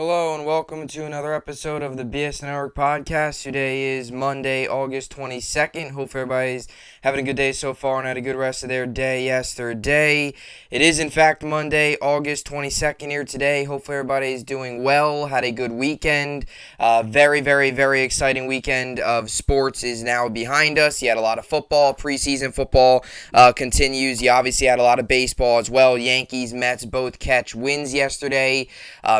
Hello and welcome to another episode of the BSN podcast. Today is Monday, August 22nd. Hope everybody's having a good day so far and had a good rest of their day yesterday. It is in fact Monday, August 22nd here today. Hopefully everybody's doing well, had a good weekend. Very exciting weekend of sports is now behind us. You had a lot of football, preseason football continues. You obviously had a lot of baseball as well. Yankees, Mets both catch wins yesterday.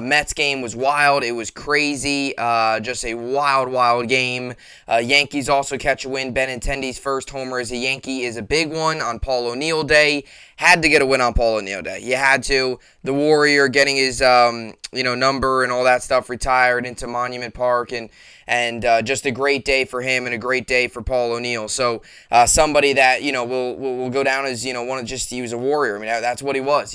Mets game was wild. It was crazy. Just a wild game. Yankees also catch a win. Benintendi's first homer as a Yankee is a big one on Paul O'Neill Day. Had to get a win on Paul O'Neill Day. You had to. The Warrior getting his number and all that stuff retired into Monument Park and just a great day for him and a great day for Paul O'Neill. So somebody that will go down as he was a warrior. I mean that's what he was.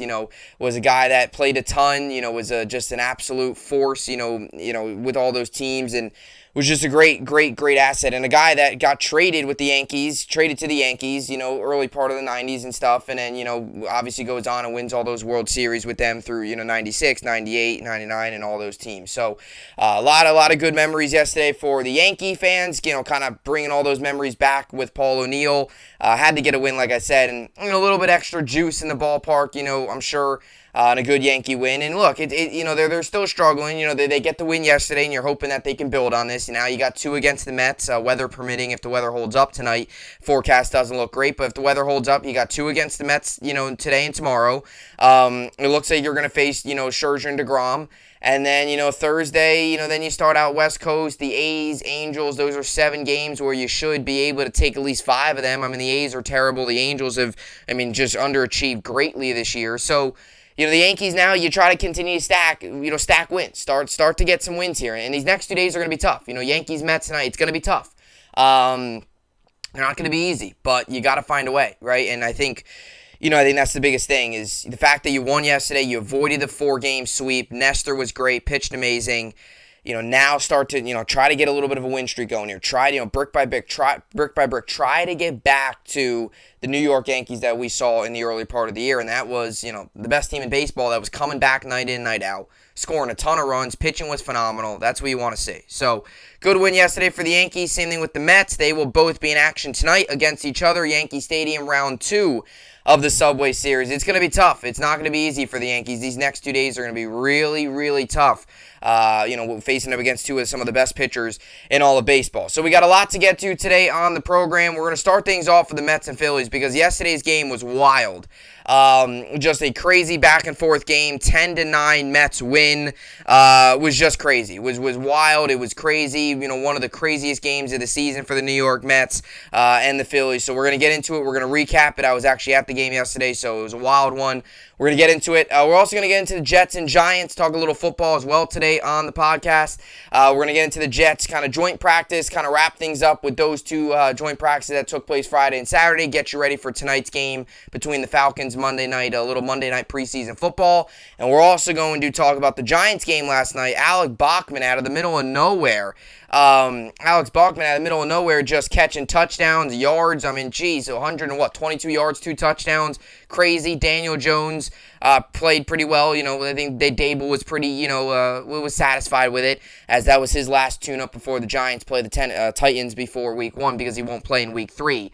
Was a guy that played a ton. Was just an absolute force. With all those teams and was just a great asset and a guy that got traded to the Yankees, early part of the 90s and stuff, and then, obviously goes on and wins all those World Series with them through, 96, 98, 99, and all those teams. So a lot of good memories yesterday for the Yankee fans, kind of bringing all those memories back with Paul O'Neill. Had to get a win, like I said, and a little bit extra juice in the ballpark, I'm sure. And a good Yankee win. And look, they're still struggling. They get the win yesterday, and you're hoping that they can build on this. Now you got two against the Mets, weather permitting. If the weather holds up tonight, forecast doesn't look great, but if the weather holds up, you got two against the Mets, today and tomorrow. It looks like you're going to face, Scherzer and DeGrom. And then, Thursday, then you start out West Coast, the A's, Angels. Those are 7 games where you should be able to take at least 5 of them. I mean, the A's are terrible. The Angels have, just underachieved greatly this year. So, the Yankees now, you try to continue to stack wins. Start to get some wins here. And these next 2 days are going to be tough. Yankees, Mets tonight, it's going to be tough. They're not going to be easy, but you got to find a way, right? And I think that's the biggest thing is the fact that you won yesterday. You avoided the 4-game sweep. Nestor was great, pitched amazing. Now start to, try to get a little bit of a win streak going here. Try, brick by brick, try to get back to the New York Yankees that we saw in the early part of the year. And that was, the best team in baseball that was coming back night in, night out, scoring a ton of runs. Pitching was phenomenal. That's what you want to see. So, good win yesterday for the Yankees. Same thing with the Mets. They will both be in action tonight against each other. Yankee Stadium, round 2 of the Subway Series. It's going to be tough. It's not going to be easy for the Yankees. These next 2 days are going to be really tough. Facing up against 2 of some of the best pitchers in all of baseball. So we got a lot to get to today on the program. We're going to start things off with the Mets and Phillies because yesterday's game was wild. Just a crazy back and forth game. 10-9 Mets win. Was just crazy. Was wild. It was crazy. One of the craziest games of the season for the New York Mets and the Phillies. So we're going to get into it. We're going to recap it. I was actually at the game yesterday, so it was a wild one. We're going to get into it. We're also going to get into the Jets and Giants, talk a little football as well today on the podcast. We're going to get into the Jets kind of joint practice, kind of wrap things up with those 2 joint practices that took place Friday and Saturday. Get you ready for tonight's game between the Falcons Monday night, a little Monday night preseason football. And we're also going to talk about the Giants game last night. Alex Bachman out of the middle of nowhere. Just catching touchdowns, yards. 122 yards, 2 touchdowns. Crazy. Daniel Jones played pretty well. I think Dable was pretty, was satisfied with it as that was his last tune-up before the Giants play the Titans before Week 1 because he won't play in Week 3.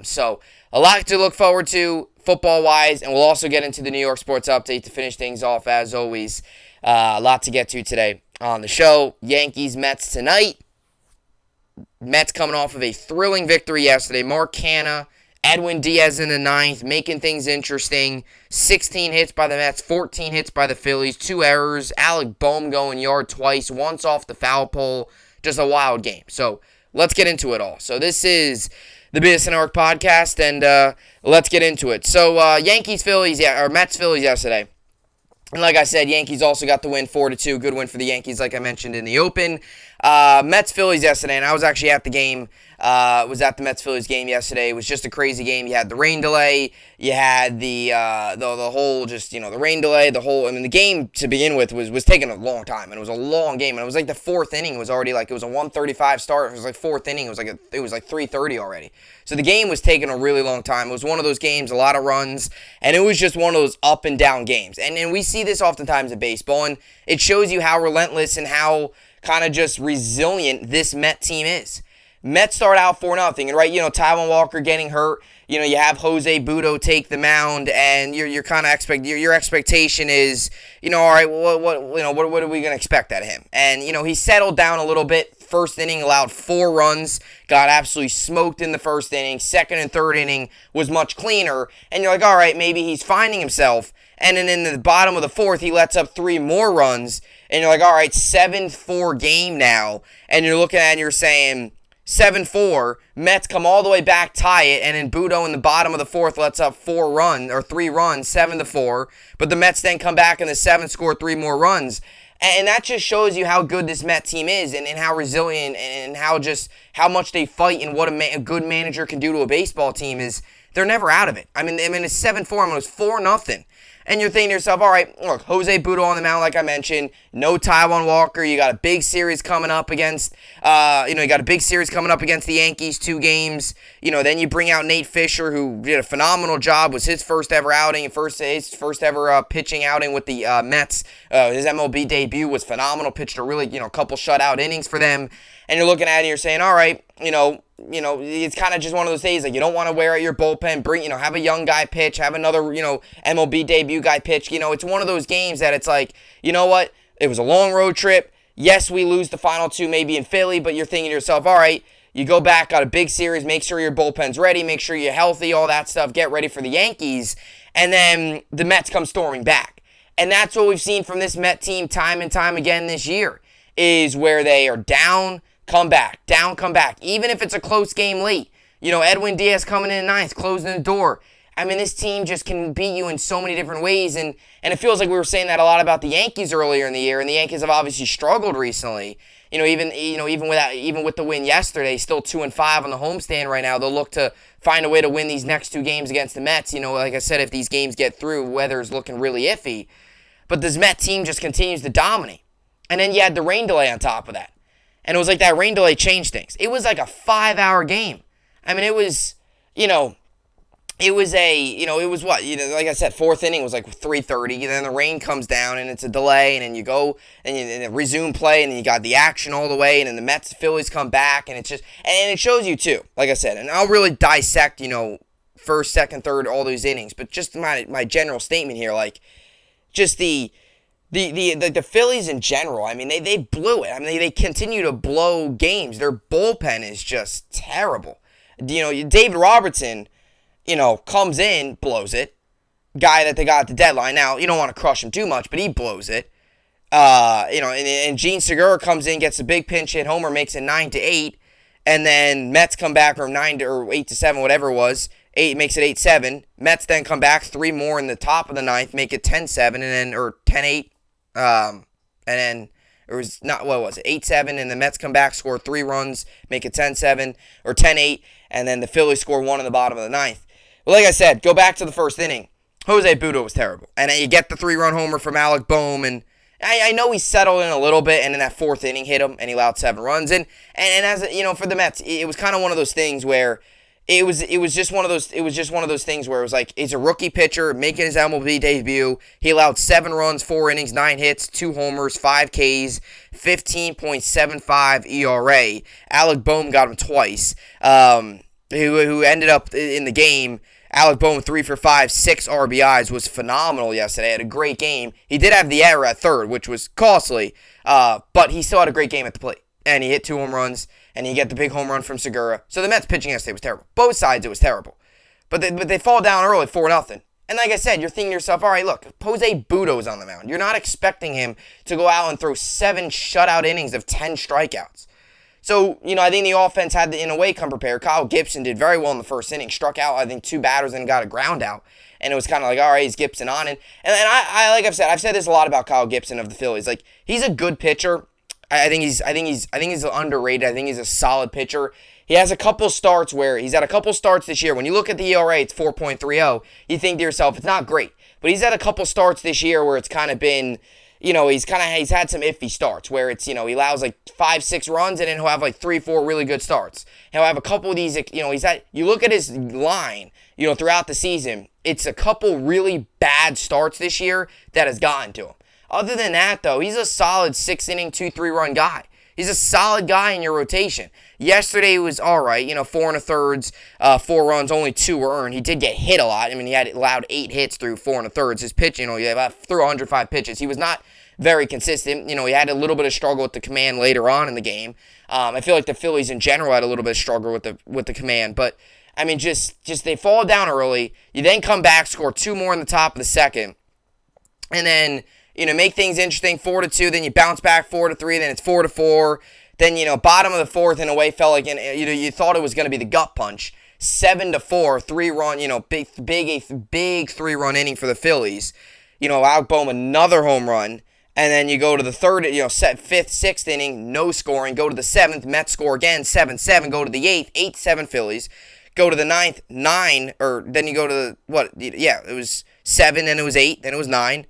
So a lot to look forward to football-wise, and we'll also get into the New York Sports Update to finish things off as always. A lot to get to today on the show. Yankees, Mets tonight. Mets coming off of a thrilling victory yesterday. Mark Canha, Edwin Diaz in the 9th, making things interesting. 16 hits by the Mets, 14 hits by the Phillies, 2 errors. Alec Boehm going yard twice, once off the foul pole. Just a wild game. So let's get into it all. So this is the BSN podcast, and let's get into it. So Mets Phillies yesterday. And like I said, Yankees also got the win 4-2. Good win for the Yankees, like I mentioned in the open. Mets Phillies yesterday, and I was actually at the game. Was at the Mets Phillies game yesterday. It was just a crazy game. You had the rain delay. You had the whole the rain delay. The game to begin with was taking a long time, and it was a long game. And it was like the 4th inning was already it was a 1:35 start. It was like 4th inning. It was like 3:30 already. So the game was taking a really long time. It was one of those games, a lot of runs, and it was just one of those up and down games. And we see see this oftentimes in baseball, and it shows you how relentless and how kind of just resilient this Met team is. Mets start out 4-0, and right, Taijuan Walker getting hurt. You have Jose Butto take the mound, and your kind of your expectation is, all right, what are we gonna expect out of him? And he settled down a little bit. First inning allowed 4 runs, got absolutely smoked in the first inning. Second and third inning was much cleaner, and you're like, all right, maybe he's finding himself. And then in the bottom of the fourth, he lets up 3 more runs, and you're like, all right, 7-4 game now, and you're looking at it and you're saying 7-4, Mets come all the way back, tie it, and then Butto in the bottom of the fourth lets up 3 runs, 7-4. But the Mets then come back in the 7th, score 3 more runs. And that just shows you how good this Met team is, and how resilient, and how much they fight, and what a good manager can do to a baseball team is they're never out of it. I mean it's 7-4, it was 4-0. And you're thinking to yourself, all right, look, Jose Butto on the mound, like I mentioned. No Taijuan Walker. You got a big series coming up against, the Yankees, 2 games. Then you bring out Nate Fisher, who did a phenomenal job. Was his first ever outing, his first ever pitching outing with the Mets. His MLB debut was phenomenal. Pitched a really, couple shutout innings for them. And you're looking at it and you're saying, all right, it's kind of just one of those days, like, you don't want to wear out your bullpen, have a young guy pitch, have another, MLB debut guy pitch. It's one of those games that it's like, you know what, it was a long road trip. Yes, we lose the final 2 maybe in Philly, but you're thinking to yourself, all right, you go back, got a big series, make sure your bullpen's ready, make sure you're healthy, all that stuff, get ready for the Yankees, and then the Mets come storming back. And that's what we've seen from this Met team time and time again this year, is where they are down, come back, down, come back. Even if it's a close game late. Edwin Diaz coming in 9th, closing the door. I mean, this team just can beat you in so many different ways, and it feels like we were saying that a lot about the Yankees earlier in the year, and the Yankees have obviously struggled recently. Even with the win yesterday, still 2-5 on the homestand right now. They'll look to find a way to win these next 2 games against the Mets. Like I said, if these games get through, weather's looking really iffy. But this Met team just continues to dominate. And then you had the rain delay on top of that. And it was like that rain delay changed things. It was like a 5-hour game. I mean, it was what? Like I said, 4th inning was like 3:30. And then the rain comes down and it's a delay. And then you go and you resume play. And then you got the action all the way. And then the Phillies come back. And it's just, and it shows you too, like I said. And I'll really dissect, first, second, third, all those innings. But just my general statement here, like, just the Phillies in general, I mean, they blew it. I mean, they continue to blow games. Their bullpen is just terrible. David Robertson, comes in, blows it. Guy that they got at the deadline. Now, you don't want to crush him too much, but he blows it. And Gene Segura comes in, gets a big pinch hit homer, makes it 9-8. And then Mets come back from 8-7, whatever it was. 8 makes it 8-7. Mets then come back 3 more in the top of the 9th, make it 10-7, or 10-8. And then it was 8-7, and the Mets come back, score 3 runs, make it 10-7 or 10-8, and then the Phillies score 1 in the bottom of the 9th. Well, like I said, go back to the first inning. Jose Butto was terrible, and then you get the 3-run homer from Alec Boehm, and I know he settled in a little bit, and in that 4th inning hit him, and he allowed 7 runs, and as for the Mets, it was kind of one of those things where It was just one of those things where it was like, he's a rookie pitcher making his MLB debut. He allowed 7 runs, 4 innings, 9 hits, 2 homers, 5 Ks, 15.75 ERA. Alec Boehm got him twice. Who ended up in the game. Alec Boehm 3 for 5, 6 RBIs, was phenomenal yesterday. Had a great game. He did have the error at third, which was costly, but he still had a great game at the plate. And he hit 2 home runs, and you get the big home run from Segura. So the Mets pitching yesterday was terrible. Both sides, it was terrible. But they fall down early, 4-0. And like I said, you're thinking to yourself, all right, look, Jose Butto's on the mound. You're not expecting him to go out and throw 7 shutout innings of 10 strikeouts. So, I think the offense had to, in a way, come prepared. Kyle Gibson did very well in the first inning. Struck out, I think, 2 batters and got a ground out. And it was kind of like, all right, he's Gibson on. And I like I've said this a lot about Kyle Gibson of the Phillies. Like, he's a good pitcher. I think he's underrated. I think he's a solid pitcher. He has a couple starts where he's had a couple starts this year. When you look at the ERA, it's 4.30. You think to yourself, it's not great. But he's had a couple starts this year where it's kind of been, he's had some iffy starts where it's, he allows like 5-6 runs and then he'll have like 3-4 really good starts. He'll have a couple of these, you look at his line, throughout the season. it's a couple really bad starts this year that has gotten to him. Other than that, though, he's a solid 6-inning, 2-3-run guy. He's a solid guy in your rotation. Yesterday was all right, 4 1/3, 4 runs, only 2 were earned. He did get hit a lot. I mean, he had allowed 8 hits through 4 1/3. His pitch, he threw 105 pitches. He was not very consistent. He had a little bit of struggle with the command later on in the game. I feel like the Phillies in general had a little bit of struggle with the command, but I mean, just they fall down early. You then come back, score 2 more in the top of the second, and then make things interesting, 4-2. Then you bounce back 4-3. Then it's 4-4. Then bottom of the fourth in a way felt like you thought it was going to be the gut punch. 7-4, 3-run. Big 3-run inning for the Phillies. Out Bohm another home run. And then you go to the third, fifth, sixth inning, no scoring. Go to the seventh, Mets score again, 7-7. Go to the eighth, 8-7 Phillies. Go to the ninth, 9. Or then you go to it was 7, then it was 8, then it was 9.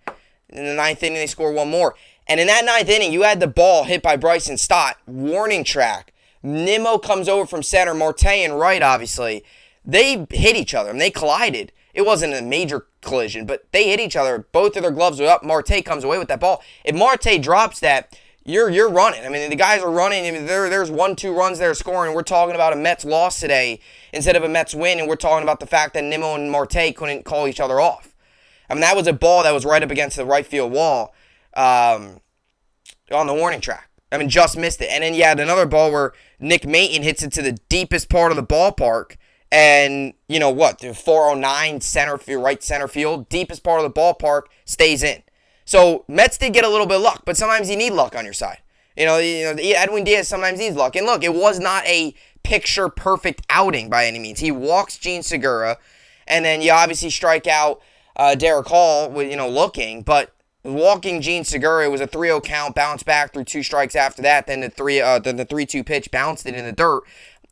In the ninth inning, they score 1 more. And in that ninth inning, you had the ball hit by Bryson Stott, warning track. Nimmo comes over from center, Marte and right, obviously. They hit each other, and they collided. It wasn't a major collision, but they hit each other. Both of their gloves were up. Marte comes away with that ball. If Marte drops that, you're running. I mean, the guys are running. I mean, there's 1-2 runs there scoring. We're talking about a Mets loss today instead of a Mets win, and we're talking about the fact that Nimmo and Marte couldn't call each other off. I mean, that was a ball that was right up against the right field wall on the warning track. I mean, just missed it. And then you had another ball where Nick Maton hits it to the deepest part of the ballpark. And, the 409 right center field, deepest part of the ballpark, stays in. So, Mets did get a little bit of luck, but sometimes you need luck on your side. Edwin Diaz sometimes needs luck. And look, it was not a picture-perfect outing by any means. He walks Gene Segura, and then you obviously strike out Derek Hall with, looking, but walking Gene Segura, it was a 3-0 count, bounced back through 2 strikes after that, then the 3-2 pitch bounced it in the dirt.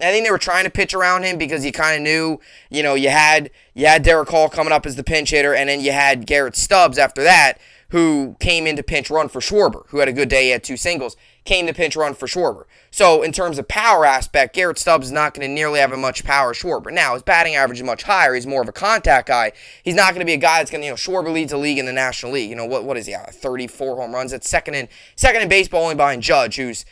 I think they were trying to pitch around him because you kind of knew, you had Derek Hall coming up as the pinch hitter, and then you had Garrett Stubbs after that, who came in to pinch run for Schwarber, who had a good day, he had 2 singles, came to pinch run for Schwarber. So in terms of power aspect, Garrett Stubbs is not going to nearly have as much power as Schwarber. Now, his batting average is much higher. He's more of a contact guy. He's not going to be a guy that's going to, Schwarber leads the league in the National League. What is he at? 34 home runs. That's second in baseball only behind Judge, who's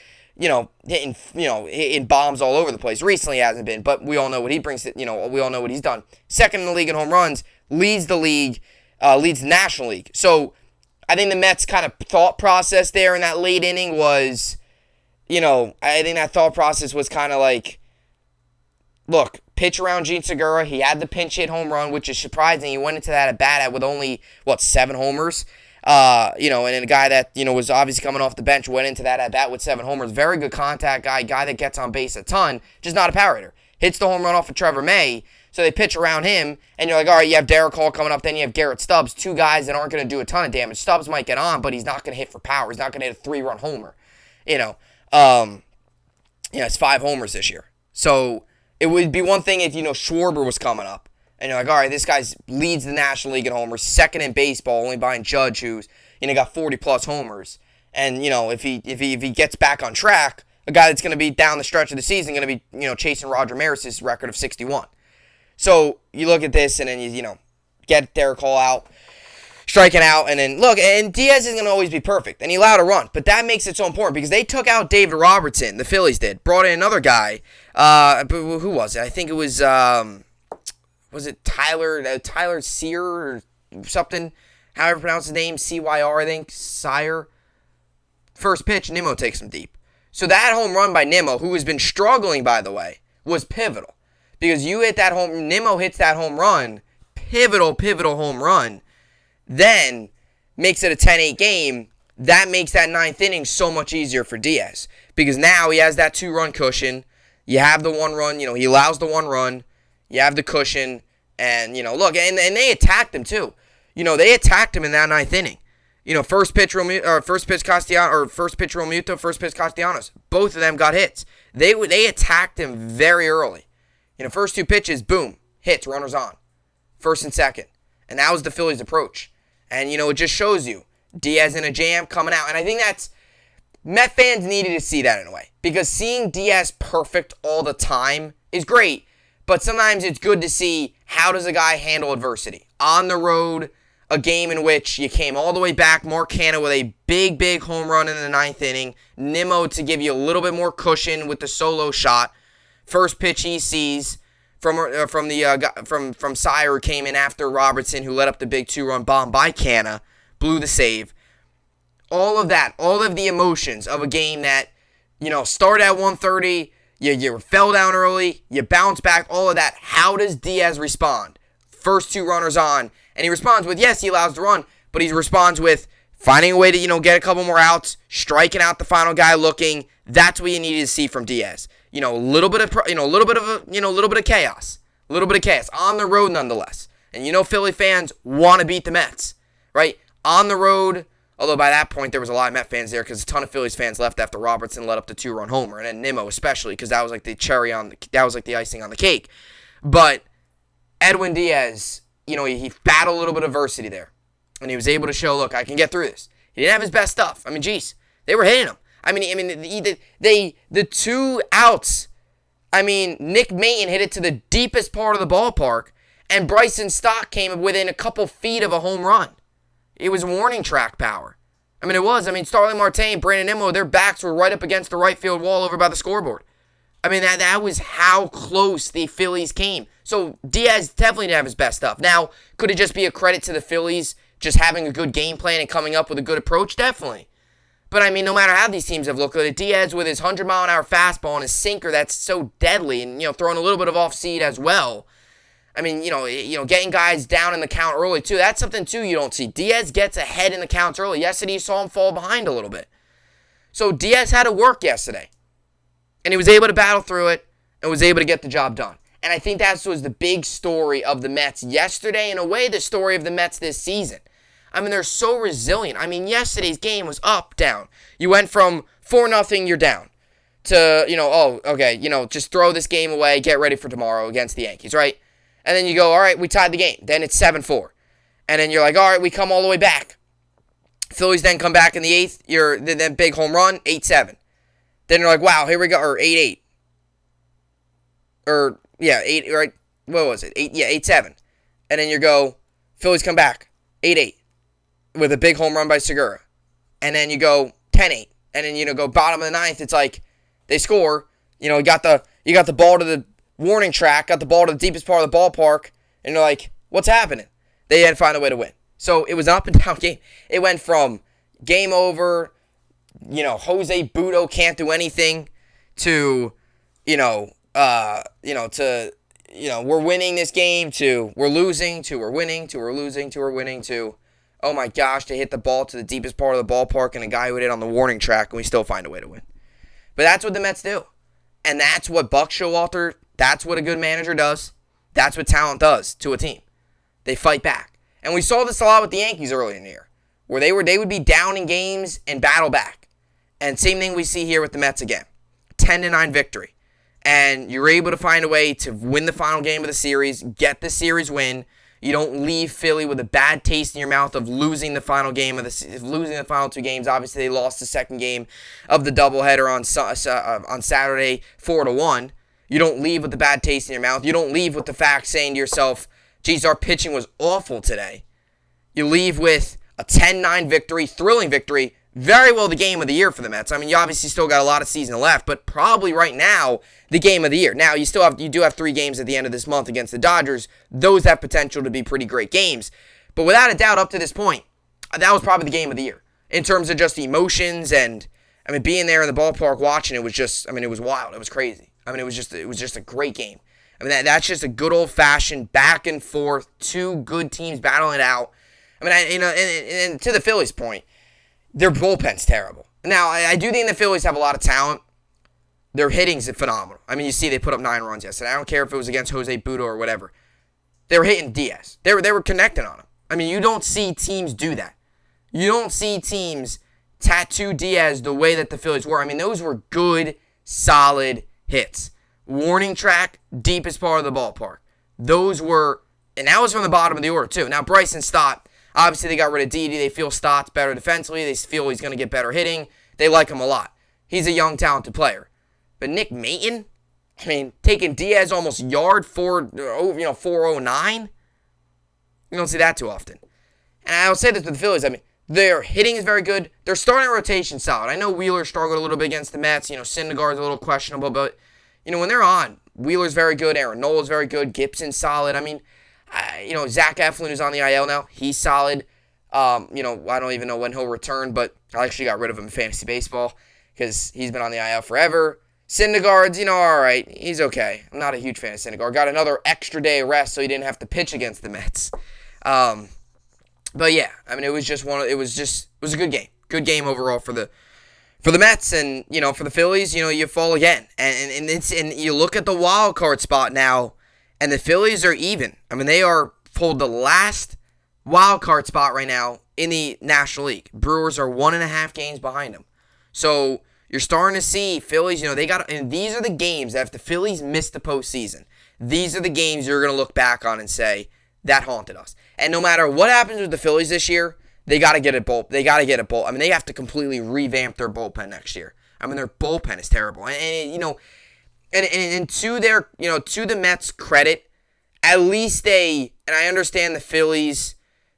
hitting bombs all over the place. Recently he hasn't been, but we all know what he brings to, we all know what he's done. Second in the league in home runs, leads the league, leads the National League. So I think the Mets kind of thought process there in that late inning was, I think that thought process was kind of like, look, pitch around Gene Segura. He had the pinch hit home run, which is surprising. He went into that at bat with only, 7 homers. And then a guy that, was obviously coming off the bench went into that at bat with 7 homers. Very good contact guy that gets on base a ton, just not a power hitter. Hits the home run off of Trevor May, so they pitch around him, and you're like, all right, you have Derek Hall coming up, then you have Garrett Stubbs, 2 guys that aren't going to do a ton of damage. Stubbs might get on, but he's not going to hit for power. He's not going to hit a 3-run homer. It's 5 homers this year. So it would be one thing if, Schwarber was coming up. And you're like, all right, this guy leads the National League in homers, second in baseball, only behind Judge, who's, got 40-plus homers. And, if he gets back on track, a guy that's going to be down the stretch of the season going to be, chasing Roger Maris's record of 61. So you look at this and then you get Derek Hall out, striking out, and then look, and Diaz isn't going to always be perfect, and he allowed a run, but that makes it so important because they took out David Robertson, the Phillies did, brought in another guy, who was it? I think it was it Tyler Sear or something, however you pronounce his name, C-Y-R, I think, Sire. First pitch, Nimmo takes him deep. So that home run by Nimmo, who has been struggling, by the way, was pivotal. Because Nimmo hits that home run, pivotal home run, then makes it a 10-8 game. That makes that 9th inning so much easier for Diaz. Because now he has that 2-run cushion. You have the 1 run, he allows the 1 run. You have the cushion. And, look, and they attacked him too. They attacked him in that 9th inning. First pitch Realmuto, first pitch Castellanos. Both of them got hits. They attacked him very early. First 2 pitches, boom, hits, runners on. First and second. And that was the Phillies' approach. And, it just shows you Diaz in a jam coming out. And I think Met fans needed to see that in a way. Because seeing Diaz perfect all the time is great. But sometimes it's good to see how does a guy handle adversity. On the road, a game in which you came all the way back, Mark Hanna with a big home run in the ninth inning, Nimmo to give you a little bit more cushion with the solo shot. First pitch he sees from Sire, who came in after Robertson, who led up the big 2-run bomb by Canna, blew the save. All of that, all of the emotions of a game that, started at 130, you fell down early, you bounced back, all of that. How does Diaz respond? First 2 runners on, and he responds with, yes, he allows the run, but he responds with finding a way to, get a couple more outs, striking out the final guy looking. That's what you needed to see from Diaz. A little bit of chaos. A little bit of chaos on the road nonetheless. And Philly fans want to beat the Mets, right? On the road, although by that point there was a lot of Met fans there because a ton of Phillies fans left after Robertson led up the 2-run homer, and then Nimmo especially because that was like the icing on the cake. But Edwin Diaz, he battled a little bit of adversity there, and he was able to show, look, I can get through this. He didn't have his best stuff. They were hitting him. The 2 outs. Nick Maton hit it to the deepest part of the ballpark, and Bryson Stott came within a couple feet of a home run. It was warning track power. It was. Starling Marte, Brandon Nimmo, their backs were right up against the right field wall over by the scoreboard. That was how close the Phillies came. So Diaz definitely didn't have his best stuff. Now, could it just be a credit to the Phillies just having a good game plan and coming up with a good approach? Definitely. But, no matter how these teams have looked at it, Diaz with his 100-mile-an-hour fastball and his sinker that's so deadly and, throwing a little bit of off-seed as well. Getting guys down in the count early, too. That's something, too, you don't see. Diaz gets ahead in the counts early. Yesterday, you saw him fall behind a little bit. So, Diaz had to work yesterday. And he was able to battle through it and was able to get the job done. And I think that was the big story of the Mets yesterday. In a way, the story of the Mets this season. They're so resilient. Yesterday's game was up, down. You went from 4-0, you're down, to, just throw this game away, get ready for tomorrow against the Yankees, right? And then you go, all right, we tied the game. Then it's 7-4. And then you're like, all right, we come all the way back. Phillies then come back in the 8th. Then big home run, 8-7. Then you're like, wow, here we go, or 8-8. Or, 8, right? What was it? 8-7. And then you go, Phillies come back, 8-8. With a big home run by Segura. And then you go 10-8. And then, go bottom of the 9th. It's like they score. You got the ball to the warning track, got the ball to the deepest part of the ballpark. And you're like, what's happening? They had to find a way to win. So it was an up and down game. It went from game over, Jose Budo can't do anything to, we're winning this game to we're losing to we're winning to we're losing to we're winning to, oh my gosh, they hit the ball to the deepest part of the ballpark and a guy who hit it on the warning track and we still find a way to win. But that's what the Mets do. And that's what Buck Showalter, that's what a good manager does. That's what talent does to a team. They fight back. And we saw this a lot with the Yankees early in the year, where they would be down in games and battle back. And same thing we see here with the Mets again. 10-9 victory. And you're able to find a way to win the final game of the series, get the series win. You don't leave Philly with a bad taste in your mouth of losing the final game of losing the final 2 games. Obviously, they lost the second game of the doubleheader on Saturday, 4-1. You don't leave with a bad taste in your mouth. You don't leave with the fact saying to yourself, geez, our pitching was awful today. You leave with a 10-9 victory, thrilling victory, very well the game of the year for the Mets. You obviously still got a lot of season left, but probably right now, the game of the year. Now, you do have 3 games at the end of this month against the Dodgers. Those have potential to be pretty great games. But without a doubt, up to this point, that was probably the game of the year. In terms of just the emotions and, being there in the ballpark watching it was just, it was wild. It was crazy. It was just a great game. That's just a good old-fashioned back and forth, 2 good teams battling it out. And to the Phillies' point, their bullpen's terrible. Now, I do think the Phillies have a lot of talent. Their hitting's phenomenal. You see they put up 9 runs yesterday. I don't care if it was against Jose Budo or whatever. They were hitting Diaz. They were connecting on him. You don't see teams do that. You don't see teams tattoo Diaz the way that the Phillies were. Those were good, solid hits. Warning track, deepest part of the ballpark. Those were, and that was from the bottom of the order too. Now, Bryson Stott, obviously they got rid of Didi. They feel Stott's better defensively. They feel he's going to get better hitting. They like him a lot. He's a young, talented player. But Nick Maton I mean, taking Diaz almost yard 409. You don't see that too often. And I'll say this with the Phillies. I mean, their hitting is very good. Their starting rotation solid. I know Wheeler struggled a little bit against the Mets. Syndergaard's a little questionable, but when they're on, Wheeler's very good. Aaron Nola's very good. Gibson's solid. I mean, Zach Eflin, who's on the IL now, he's solid. I don't even know when he'll return, but I actually got rid of him in fantasy baseball because he's been on the IL forever. Syndergaard's, all right. He's okay. I'm not a huge fan of Syndergaard. Got another extra day of rest, so he didn't have to pitch against the Mets. But yeah, I mean, it was a good game. Good game overall for the Mets, and for the Phillies, you fall again, and you look at the wild card spot now, and the Phillies are even. I mean, they are pulled the last wild card spot right now in the National League. Brewers are 1.5 games behind them, so you're starting to see Phillies. And these are the games that if the Phillies miss the postseason, these are the games you're gonna look back on and say that haunted us. And no matter what happens with the Phillies this year, they got to get a bullpen. I mean, they have to completely revamp their bullpen next year. I mean, their bullpen is terrible. And to the Mets' credit, at least and I understand the Phillies,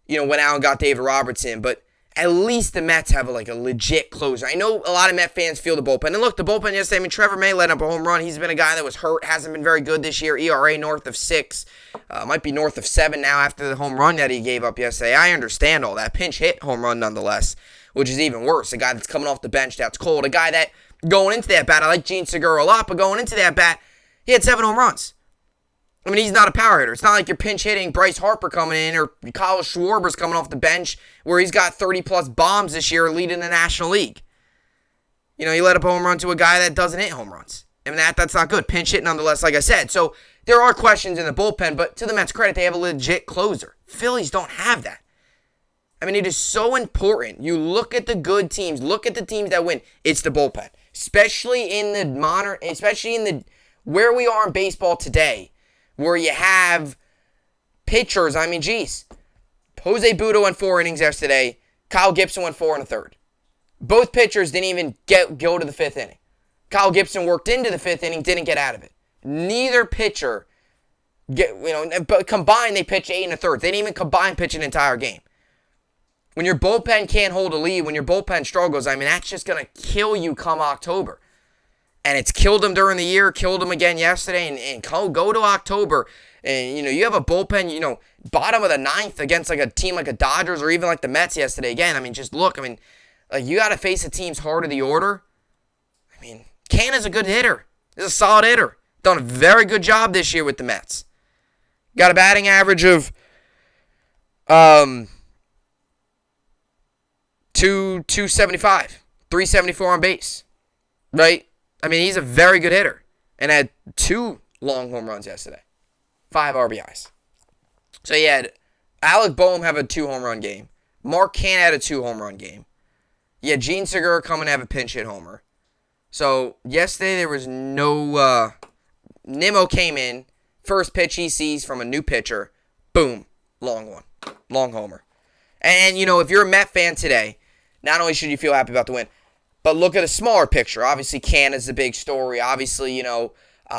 went out and got David Robertson, but at least the Mets have a legit closer. I know a lot of Met fans feel the bullpen. And look, the bullpen yesterday, I mean, Trevor May let up a home run. He's been a guy that was hurt, hasn't been very good this year. ERA north of 6. Might be north of 7 now after the home run that he gave up yesterday. I understand all that. Pinch hit home run nonetheless, which is even worse. A guy that's coming off the bench that's cold. A guy that going into that bat, I like Gene Segura a lot, but going into that bat, he had 7 home runs. I mean, he's not a power hitter. It's not like you're pinch hitting Bryce Harper coming in or Kyle Schwarber's coming off the bench where he's got 30-plus bombs this year leading the National League. You let up a home run to a guy that doesn't hit home runs. I mean, that's not good. Pinch hit nonetheless, like I said. So there are questions in the bullpen, but to the Mets' credit, they have a legit closer. Phillies don't have that. I mean, it is so important. You look at the good teams, look at the teams that win. It's the bullpen, especially in where we are in baseball today, where you have pitchers. I mean, geez. Jose Butto went 4 innings yesterday. Kyle Gibson went 4 1/3. Both pitchers didn't even go to the 5th inning. Kyle Gibson worked into the 5th inning, didn't get out of it. Neither pitcher, but combined they pitched 8 1/3. They didn't even combine pitch an entire game. When your bullpen can't hold a lead, when your bullpen struggles, I mean, that's just going to kill you come October. And it's killed them during the year, killed them again yesterday, and go to October, and you have a bullpen, bottom of the 9th against a team like a Dodgers or even like the Mets yesterday. Again, I mean, just look, I mean, you got to face the teams hard of the order. I mean, Canna's a good hitter. He's a solid hitter. Done a very good job this year with the Mets. Got a batting average of 275, 374 on base, right? I mean, he's a very good hitter and had 2 long home runs yesterday. 5 RBIs. So you had Alec Boehm have a 2 home run game. Mark Canha had a 2 home run game. You had Gene Segura come and have a pinch hit homer. So yesterday there was no... Nimmo came in. First pitch he sees from a new pitcher. Boom. Long one. Long homer. And if you're a Met fan today, not only should you feel happy about the win, but look at a smaller picture. Obviously, Canna's a big story. Obviously,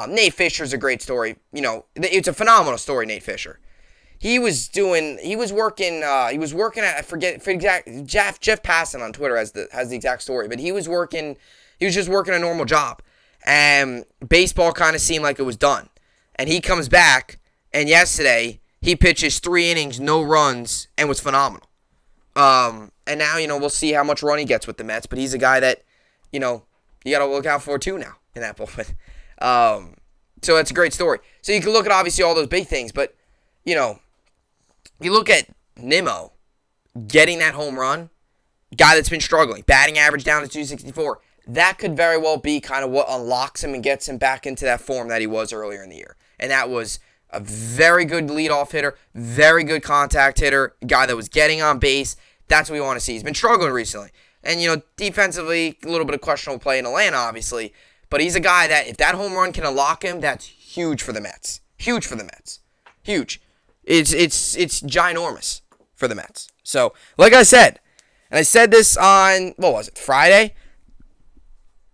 Nate Fisher's a great story. It's a phenomenal story, Nate Fisher. He was working at, I forget Jeff Passan on Twitter has the exact story, but he was just working a normal job. And baseball kind of seemed like it was done. And he comes back, and yesterday, he pitches 3 innings, no runs, and was phenomenal. And now, we'll see how much run he gets with the Mets, but he's a guy that, you got to look out for too now in that bullpen. So that's a great story. So you can look at obviously all those big things, but, you look at Nimmo getting that home run, guy that's been struggling, batting average down to 264. That could very well be kind of what unlocks him and gets him back into that form that he was earlier in the year. And that was a very good leadoff hitter, very good contact hitter, guy that was getting on base. That's what we want to see. He's been struggling recently. And, defensively, a little bit of questionable play in Atlanta, obviously. But he's a guy that, if that home run can unlock him, that's huge for the Mets. Huge for the Mets. Huge. It's ginormous for the Mets. So, like I said, and I said this on, Friday?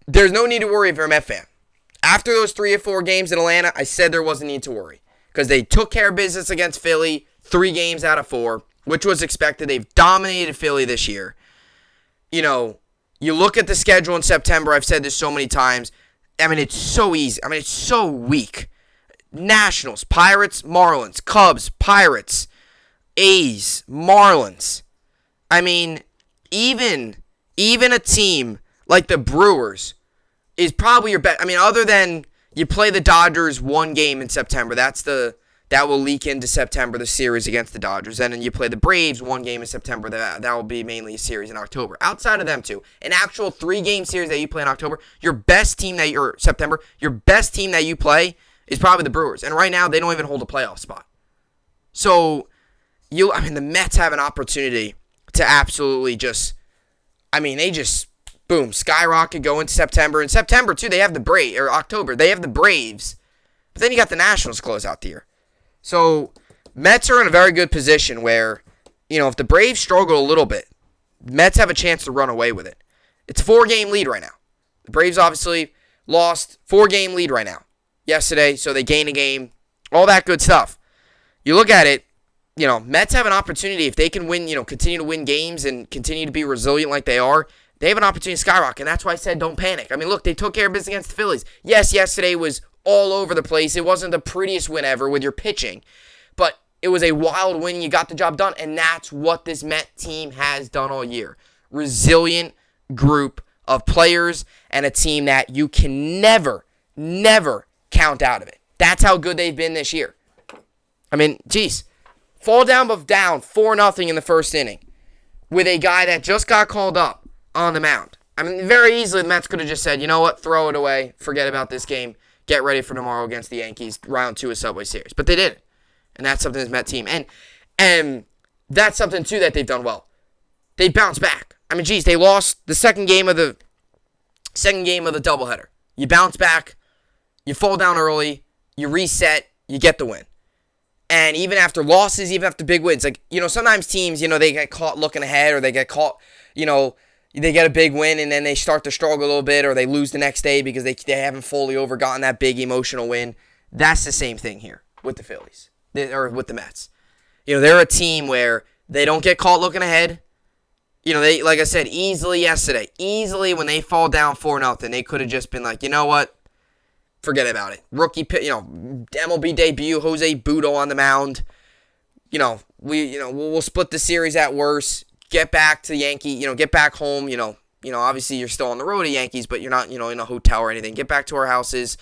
There's no need to worry if you're a Met fan. After those 3 or 4 games in Atlanta, I said there wasn't need to worry. Because they took care of business against Philly 3 games out of 4, which was expected. They've dominated Philly this year. You know, you look at the schedule in September. I've said this so many times. I mean, it's so easy. I mean, it's so weak. Nationals, Pirates, Marlins, Cubs, Pirates, A's, Marlins. I mean, even a team like the Brewers is probably your best. I mean, other than you play the Dodgers 1 game in September, that will leak into September, the series against the Dodgers. And then you play the Braves 1 game in September, that will be mainly a series in October. Outside of them two, an actual 3-game series that you play in October, your best team that you play is probably the Brewers. And right now, they don't even hold a playoff spot. So, the Mets have an opportunity to absolutely boom, skyrocket go into September. In September, too, they have October, they have the Braves. But then you got the Nationals to close out the year. So, Mets are in a very good position where, if the Braves struggle a little bit, Mets have a chance to run away with it. It's a 4-game lead right now. The Braves obviously lost 4-game lead right now. Yesterday, so they gain a game, all that good stuff. You look at it, Mets have an opportunity if they can win, continue to win games and continue to be resilient like they are. They have an opportunity to skyrocket, and that's why I said don't panic. I mean, look, they took care of business against the Phillies. Yes, yesterday was all over the place. It wasn't the prettiest win ever with your pitching, but it was a wild win. You got the job done, and that's what this Met team has done all year. Resilient group of players and a team that you can never count out of it. That's how good they've been this year. I mean, geez. Fall down 4-0 in the first inning with a guy that just got called up on the mound. I mean, very easily the Mets could have just said, you know what, throw it away, forget about this game, get ready for tomorrow against the Yankees, round 2 of Subway Series. But they didn't. And that's something this Met team. And that's something, too, that they've done well. They bounced back. I mean, geez, they lost the second game of the doubleheader. You bounce back. You fall down early, you reset, you get the win. And even after losses, even after big wins, sometimes teams, they get caught looking ahead or they get caught, they get a big win and then they start to struggle a little bit or they lose the next day because they haven't fully overgotten that big emotional win. That's the same thing here with the Phillies or with the Mets. They're a team where they don't get caught looking ahead. They, like I said, easily when they fall down 4-0, they could have just been like, you know what? Forget about it. Rookie, MLB debut, Jose Butto on the mound. We'll split the series at worst. Get back to the Yankee. Get back home. Obviously you're still on the road to Yankees, but you're not, in a hotel or anything. Get back to our houses.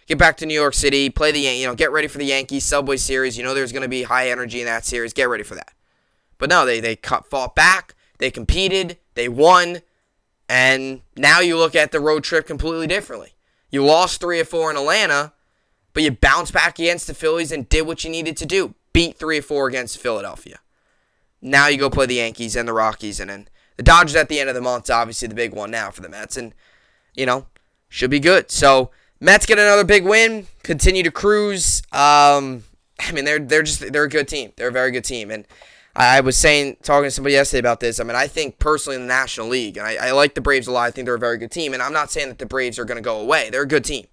Get back to New York City. Play get ready for the Yankees Subway Series. There's going to be high energy in that series. Get ready for that. But no, they fought back. They competed. They won. And now you look at the road trip completely differently. You lost 3 or 4 in Atlanta, but you bounced back against the Phillies and did what you needed to do. Beat 3 or 4 against Philadelphia. Now you go play the Yankees and the Rockies, and then the Dodgers at the end of the month is obviously the big one now for the Mets, and, should be good. So, Mets get another big win, continue to cruise. They're a good team. They're a very good team, and I was talking to somebody yesterday about this. I think personally in the National League, and I like the Braves a lot. I think they're a very good team, and I'm not saying that the Braves are going to go away. They're a good team.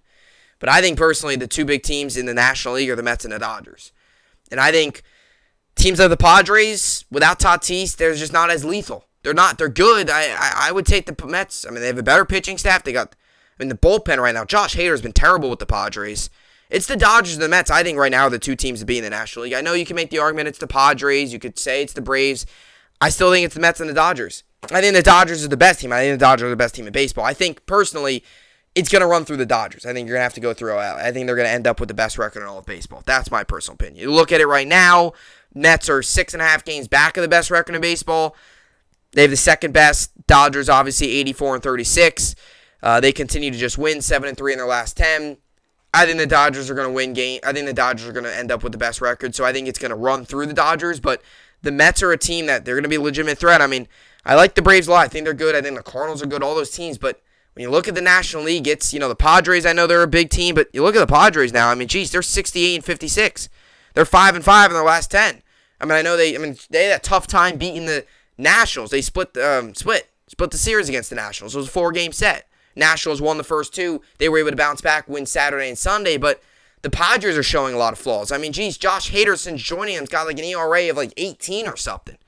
But I think personally the 2 big teams in the National League are the Mets and the Dodgers. And I think teams like the Padres, without Tatis, they're just not as lethal. They're not. They're good. I would take the Mets. They have a better pitching staff. They got the bullpen right now. Josh Hader's been terrible with the Padres. It's the Dodgers and the Mets, I think, right now are the 2 teams to be in the National League. I know you can make the argument it's the Padres. You could say it's the Braves. I still think it's the Mets and the Dodgers. I think the Dodgers are the best team. I think the Dodgers are the best team in baseball. I think, personally, it's going to run through the Dodgers. I think you're going to have to go through. I think they're going to end up with the best record in all of baseball. That's my personal opinion. You look at it right now, Mets are 6.5 games back of the best record in baseball. They have the second best. Dodgers, obviously, 84-36. They continue to just win 7-3 in their last 10. I think the Dodgers are going to win game. I think the Dodgers are going to end up with the best record, so I think it's going to run through the Dodgers, but the Mets are a team that they're going to be a legitimate threat. I like the Braves a lot. I think they're good. I think the Cardinals are good, all those teams, but when you look at the National League, it's, the Padres, I know they're a big team, but you look at the Padres now, they're 68-56. They're 5-5 in their last 10. I know they had a tough time beating the Nationals. They split the series against the Nationals. It was a 4-game set. Nationals won the first two. They were able to bounce back, win Saturday and Sunday, but the Padres are showing a lot of flaws. I mean, geez, Josh Hader, since joining him, has got like an ERA of like 18 or something.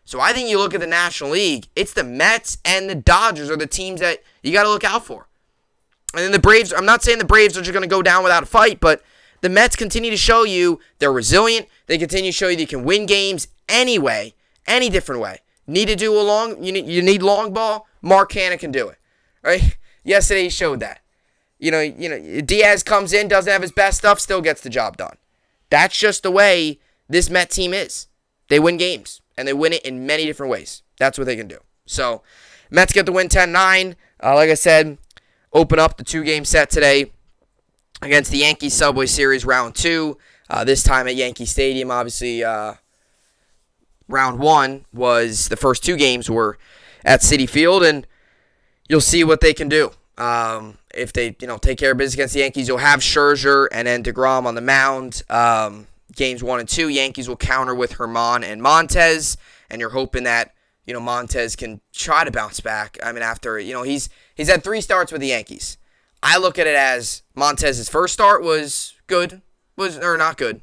So I think you look at the National League, it's the Mets and the Dodgers are the teams that you got to look out for. And then the Braves, I'm not saying the Braves are just going to go down without a fight, but the Mets continue to show you they're resilient. They continue to show you they can win games any way, any different way. Need to do you need long ball? Mark Hanna can do it. Right? Yesterday he showed that. Diaz comes in, doesn't have his best stuff, still gets the job done. That's just the way this Met team is. They win games, and they win it in many different ways. That's what they can do. So, Mets get the win 10-9. Like I said, open up the 2-game set today against the Yankees Subway Series Round 2. This time at Yankee Stadium, obviously, Round 1 was the first 2 games were at Citi Field, and you'll see what they can do. If they, take care of business against the Yankees, you'll have Scherzer and then DeGrom on the mound. Games 1 and 2, Yankees will counter with Herman and Montez, and you're hoping that, Montez can try to bounce back. I mean, after, he's had 3 starts with the Yankees. I look at it as Montez's first start was good, not good.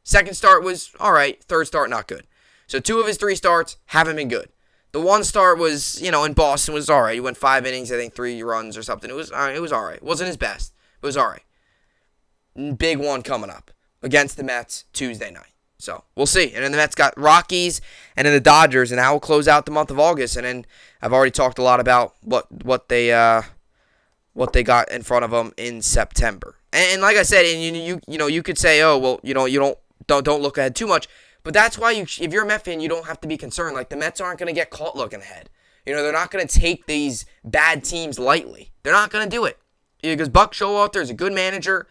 Second start was all right, third start not good. So 2 of his 3 starts haven't been good. The 1 start was, in Boston was all right. He went 5 innings, I think 3 runs or something. It was all right. It wasn't his best, but it was all right. Big one coming up against the Mets Tuesday night. So we'll see. And then the Mets got Rockies and then the Dodgers, and that will close out the month of August. And then I've already talked a lot about what they got in front of them in September. And like I said, and you could say, oh well, you don't look ahead too much. But that's why if you're a Met fan, you don't have to be concerned. Like, the Mets aren't going to get caught looking ahead. They're not going to take these bad teams lightly. They're not going to do it. Because Buck Showalter is a good manager.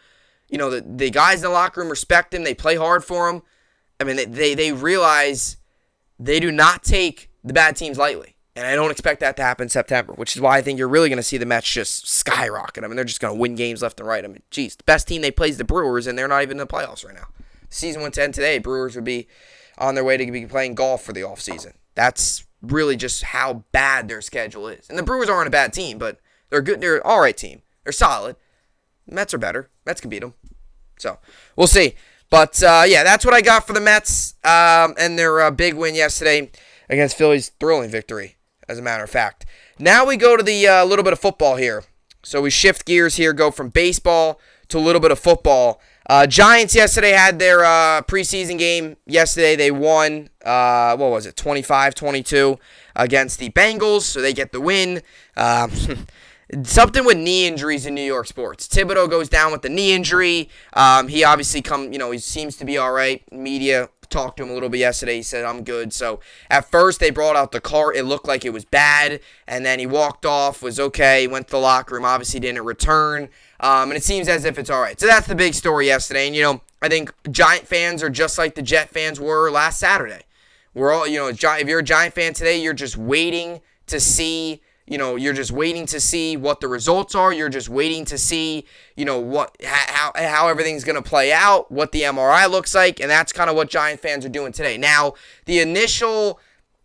The guys in the locker room respect him. They play hard for him. I mean, they realize they do not take the bad teams lightly. And I don't expect that to happen in September, which is why I think you're really going to see the Mets just skyrocket. I mean, they're just going to win games left and right. I mean, geez, the best team they play is the Brewers, and they're not even in the playoffs right now. Season went to end today. Brewers would be on their way to be playing golf for the offseason. That's really just how bad their schedule is. And the Brewers aren't a bad team, but they're good. They're an all right team. They're solid. The Mets are better. Mets can beat them. So we'll see. But that's what I got for the Mets and their big win yesterday against Phillies. Thrilling victory, as a matter of fact. Now we go to the little bit of football here. So we shift gears here, go from baseball to a little bit of football. Giants yesterday had their preseason game. Yesterday they won, 25-22 against the Bengals, so they get the win. Something with knee injuries in New York sports. Thibodeau goes down with the knee injury. He obviously he seems to be all right. Media talked to him a little bit yesterday. He said, I'm good. So at first they brought out the cart. It looked like it was bad, and then he walked off, was okay, went to the locker room, obviously didn't return. And it seems as if it's all right. So that's the big story yesterday. And, I think Giant fans are just like the Jet fans were last Saturday. We're all, if you're a Giant fan today, you're just waiting to see, what the results are. You're just waiting to see, how everything's going to play out, what the MRI looks like. And that's kind of what Giant fans are doing today. Now, the initial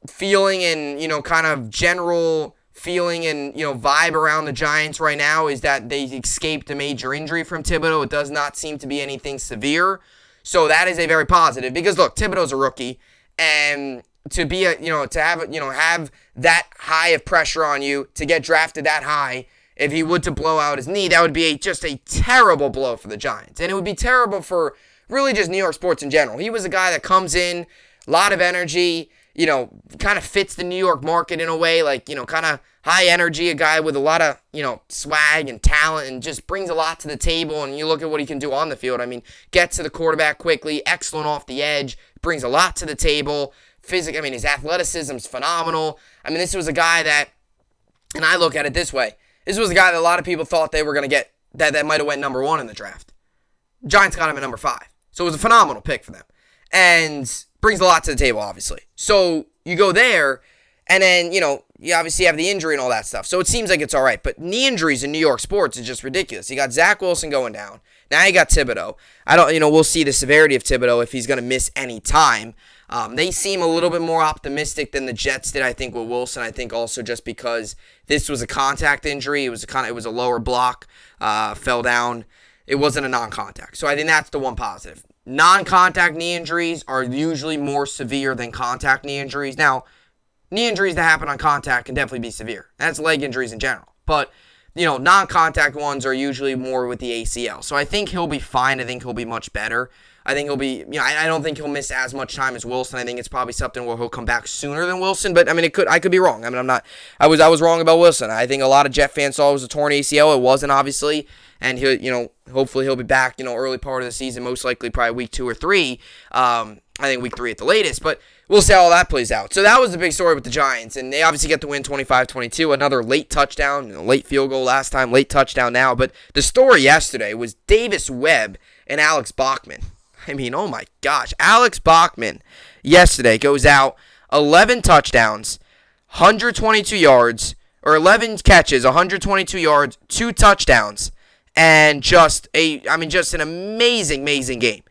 feeling and, kind of general feeling and, vibe around the Giants right now is that they escaped a major injury from Thibodeau. It does not seem to be anything severe. So that is a very positive because, look, Thibodeau's a rookie, and to be have that high of pressure on you, to get drafted that high, if he would to blow out his knee, that would be just a terrible blow for the Giants. And it would be terrible for really just New York sports in general. He was a guy that comes in, a lot of energy, kind of fits the New York market in a way, like, kind of high energy, a guy with a lot of, swag and talent, and just brings a lot to the table. And you look at what he can do on the field. I mean, gets to the quarterback quickly, excellent off the edge, brings a lot to the table. His athleticism's phenomenal. I mean, this was a guy that, and I look at it this way, this was a guy that a lot of people thought they were going to get, that might have went number 1 in the draft. Giants got him at number 5. So it was a phenomenal pick for them. And brings a lot to the table, obviously. So you go there, and then, you obviously have the injury and all that stuff. So it seems like it's all right. But knee injuries in New York sports is just ridiculous. You got Zach Wilson going down. Now you got Thibodeau. We'll see the severity of Thibodeau if he's going to miss any time. They seem a little bit more optimistic than the Jets did, I think, with Wilson. I think also just because this was a contact injury. It was a lower block, fell down. It wasn't a non-contact. So I think that's the one positive. Non-contact knee injuries are usually more severe than contact knee injuries. Now, knee injuries that happen on contact can definitely be severe. That's leg injuries in general. But, non-contact ones are usually more with the ACL. So I think he'll be fine. I think he'll be much better. I think he'll be, I don't think he'll miss as much time as Wilson. I think it's probably something where he'll come back sooner than Wilson. But, I could be wrong. I was wrong about Wilson. I think a lot of Jet fans saw it was a torn ACL. It wasn't, obviously. And hopefully he'll be back, early part of the season, most likely probably week 2 or 3. I think week 3 at the latest. But we'll see how all that plays out. So that was the big story with the Giants. And they obviously get the win 25-22. Another late touchdown, late field goal last time, late touchdown now. But the story yesterday was Davis Webb and Alex Bachman. Oh my gosh. Alex Bachman yesterday goes out 11 touchdowns, 122 yards, or 11 catches, 122 yards, 2 touchdowns, and just an amazing game.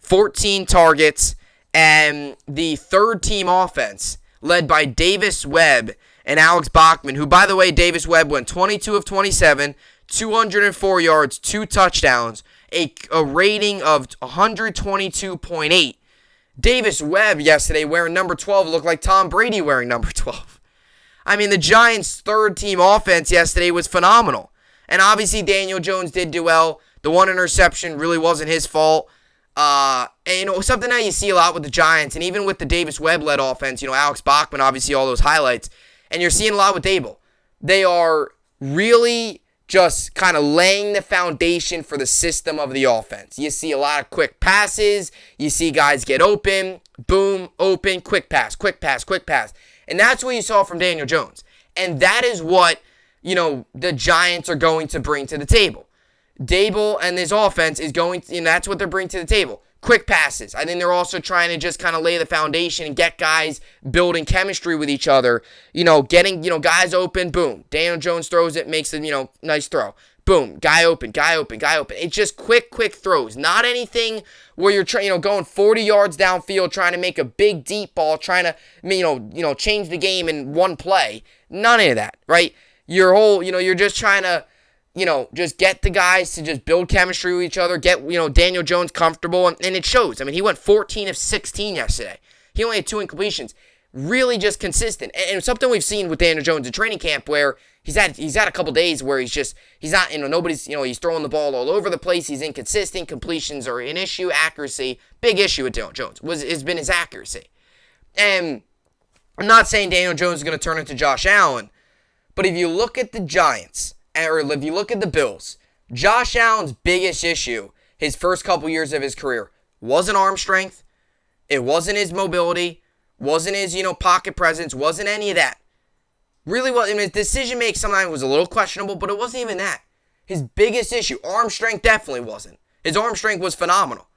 14 targets, and the third team offense led by Davis Webb and Alex Bachman, who, by the way, Davis Webb went 22 of 27, 204 yards, 2 touchdowns, a rating of 122.8. Davis Webb yesterday wearing number 12 looked like Tom Brady wearing number 12. The Giants' third team offense yesterday was phenomenal. And obviously Daniel Jones did do well. The one interception really wasn't his fault. And something that you see a lot with the Giants, and even with the Davis Webb-led offense, Alex Bachman, obviously all those highlights, and you're seeing a lot with Dable. They are really just kind of laying the foundation for the system of the offense. You see a lot of quick passes. You see guys get open, boom, open, quick pass, quick pass, quick pass. And that's what you saw from Daniel Jones. And that is what, the Giants are going to bring to the table. Dable and his offense is going to, that's what they're bringing to the table. Quick passes. I think they're also trying to just kind of lay the foundation and get guys building chemistry with each other. Getting, guys open, boom. Daniel Jones throws it, makes a, nice throw. Boom. Guy open, guy open, guy open. It's just quick throws. Not anything where you're going 40 yards downfield trying to make a big deep ball, trying to, change the game in one play. None of that, right? Your whole, you're just trying to, just get the guys to just build chemistry with each other, get, Daniel Jones comfortable, and it shows. He went 14 of 16 yesterday. He only had 2 incompletions. Really just consistent. And something we've seen with Daniel Jones in training camp where he's had a couple days where he's not, nobody's, he's throwing the ball all over the place. He's inconsistent. Completions are an issue. Accuracy, big issue with Daniel Jones has been his accuracy. And I'm not saying Daniel Jones is going to turn into Josh Allen, but if you look at the Giants, or if you look at the Bills, Josh Allen's biggest issue his first couple years of his career wasn't arm strength. It wasn't his mobility. Wasn't his, pocket presence. Wasn't any of that. Really was. His decision making sometimes was a little questionable, but it wasn't even that. His biggest issue, arm strength definitely wasn't. His arm strength was phenomenal.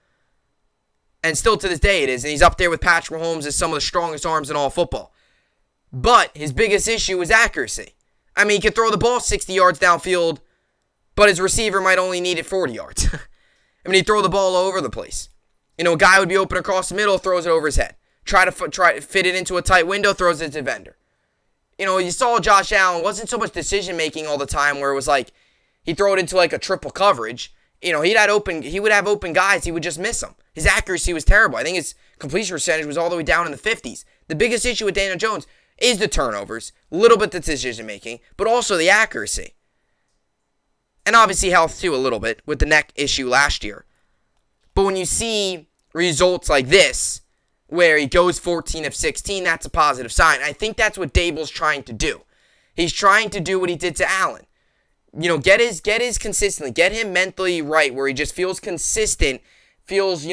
And still to this day it is. And he's up there with Patrick Mahomes as some of the strongest arms in all football. But his biggest issue was accuracy. He could throw the ball 60 yards downfield, but his receiver might only need it 40 yards. He'd throw the ball all over the place. A guy would be open across the middle, throws it over his head. Try to fit it into a tight window, throws it to the defender. You saw Josh Allen, wasn't so much decision-making all the time where it was like he'd throw it into like a triple coverage. He would have open guys, he would just miss them. His accuracy was terrible. I think his completion percentage was all the way down in the 50s. The biggest issue with Daniel Jones is the turnovers, a little bit the decision-making, but also the accuracy. And obviously health too a little bit with the neck issue last year. But when you see results like this, where he goes 14 of 16, that's a positive sign. I think that's what Dable's trying to do. He's trying to do what he did to Allen. Get his consistently, get him mentally right, where he just feels consistent, feels,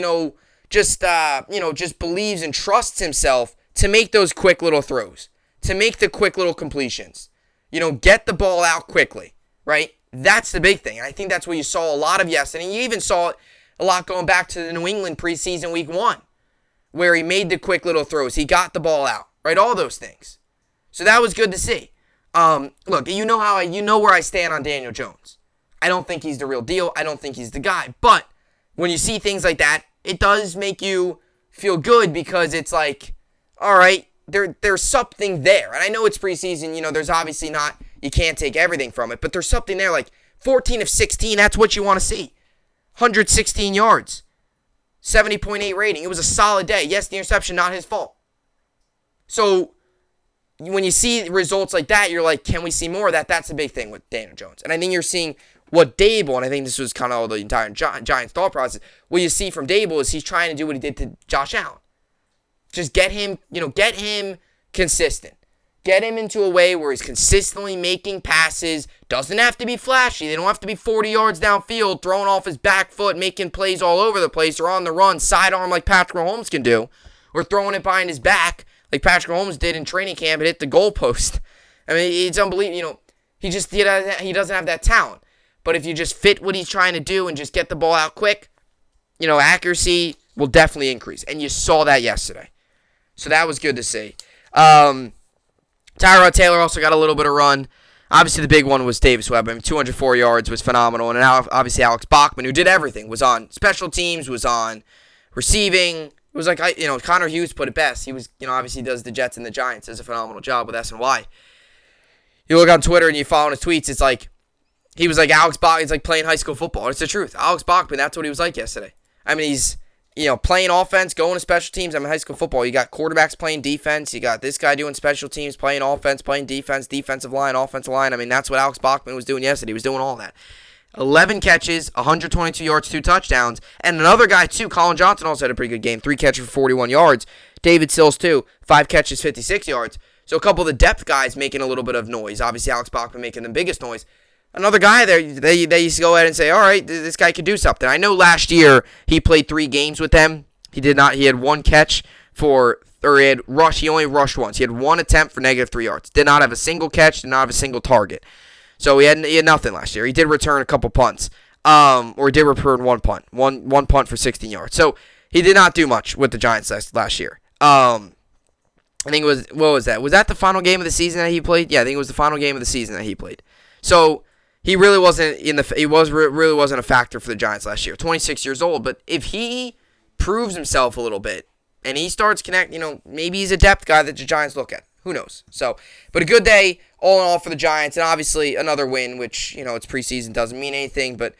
just believes and trusts himself to make those quick little throws, to make the quick little completions. Get the ball out quickly, right? That's the big thing. And I think that's what you saw a lot of yesterday. And you even saw it a lot going back to the New England preseason week 1, where he made the quick little throws. He got the ball out, right? All those things. So that was good to see. Look, you know where I stand on Daniel Jones. I don't think he's the real deal. I don't think he's the guy. But when you see things like that, it does make you feel good because it's like, all right, there's something there. And I know it's preseason, there's obviously not, you can't take everything from it, but there's something there, like 14 of 16, that's what you want to see. 116 yards, 70.8 rating. It was a solid day. Yes, the interception, not his fault. So when you see results like that, you're like, can we see more of that? That's the big thing with Daniel Jones. And I think you're seeing what Dable, and I think this was kind of all the entire Giants thought process, what you see from Dable is he's trying to do what he did to Josh Allen. Just get him consistent. Get him into a way where he's consistently making passes. Doesn't have to be flashy. They don't have to be 40 yards downfield, throwing off his back foot, making plays all over the place, or on the run, sidearm like Patrick Mahomes can do, or throwing it behind his back like Patrick Mahomes did in training camp and hit the goalpost. I mean, it's unbelievable. He doesn't have that talent. But if you just fit what he's trying to do and just get the ball out quick, accuracy will definitely increase. And you saw that yesterday. So that was good to see. Tyrone Taylor also got a little bit of run. Obviously, the big one was Davis Webb. 204 yards was phenomenal. And obviously, Alex Bachman, who did everything, was on special teams, was on receiving. It was like, Connor Hughes put it best. He was, obviously does the Jets and the Giants. Does a phenomenal job with SNY. You look on Twitter and you follow his tweets, it's like, he was like Alex Bachman. He's like playing high school football. It's the truth. Alex Bachman, that's what he was like yesterday. I mean, he's, playing offense, going to special teams. I mean, high school football, you got quarterbacks playing defense. You got this guy doing special teams, playing offense, playing defense, defensive line, offensive line. I mean, that's what Alex Bachman was doing yesterday. He was doing all that. 11 catches, 122 yards, 2 touchdowns. And another guy, too, Colin Johnson also had a pretty good game. 3 catches for 41 yards. David Sills, too, 5 catches, 56 yards. So a couple of the depth guys making a little bit of noise. Obviously, Alex Bachman making the biggest noise. Another guy there, they used to go ahead and say, all right, this guy could do something. I know last year he played 3 games with them. He had 1 catch he only rushed once. He had 1 attempt for -3 yards. Did not have a single catch, did not have a single target. So he had nothing last year. He did return a couple punts, or he did return 1 punt, one punt for 16 yards. So he did not do much with the Giants last year. I think it was, what was that? Was that the final game of the season that he played? Yeah, I think it was the final game of the season that he played. So he really wasn't really wasn't a factor for the Giants last year. 26 years old, but if he proves himself a little bit and he starts connecting, maybe he's a depth guy that the Giants look at. Who knows? So, but a good day all in all for the Giants, and obviously another win, which it's preseason, doesn't mean anything, but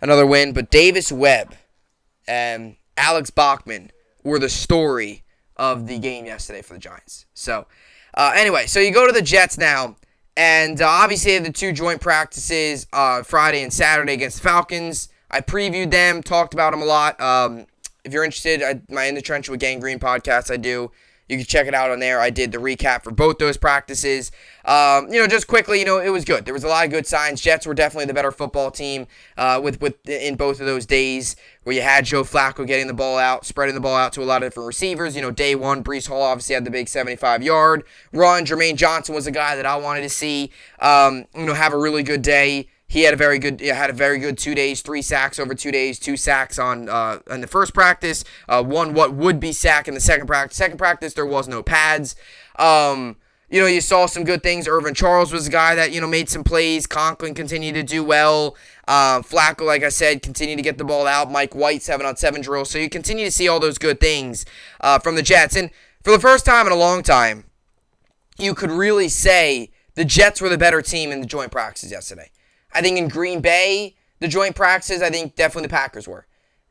another win. But Davis Webb and Alex Bachman were the story of the game yesterday for the Giants. So, anyway, so you go to the Jets now. And obviously, they had the 2 joint practices Friday and Saturday against the Falcons. I previewed them, talked about them a lot. If you're interested, my In the Trench with Gangrene podcast, I do. You can check it out on there. I did the recap for both those practices. Just quickly, it was good. There was a lot of good signs. Jets were definitely the better football team in both of those days where you had Joe Flacco getting the ball out, spreading the ball out to a lot of different receivers. Day 1, Breece Hall obviously had the big 75-yard run. Jermaine Johnson was a guy that I wanted to see have a really good day. He had a very good 2 days, 3 sacks over 2 days, 2 sacks on the first practice, 1 what would be sack in the second practice. Second practice, there was no pads. You saw some good things. Irvin Charles was a guy that, made some plays. Conklin continued to do well. Flacco, like I said, continued to get the ball out. Mike White, 7-on-7 drill. So you continue to see all those good things from the Jets. And for the first time in a long time, you could really say the Jets were the better team in the joint practices yesterday. I think in Green Bay, the joint practices, I think definitely the Packers were.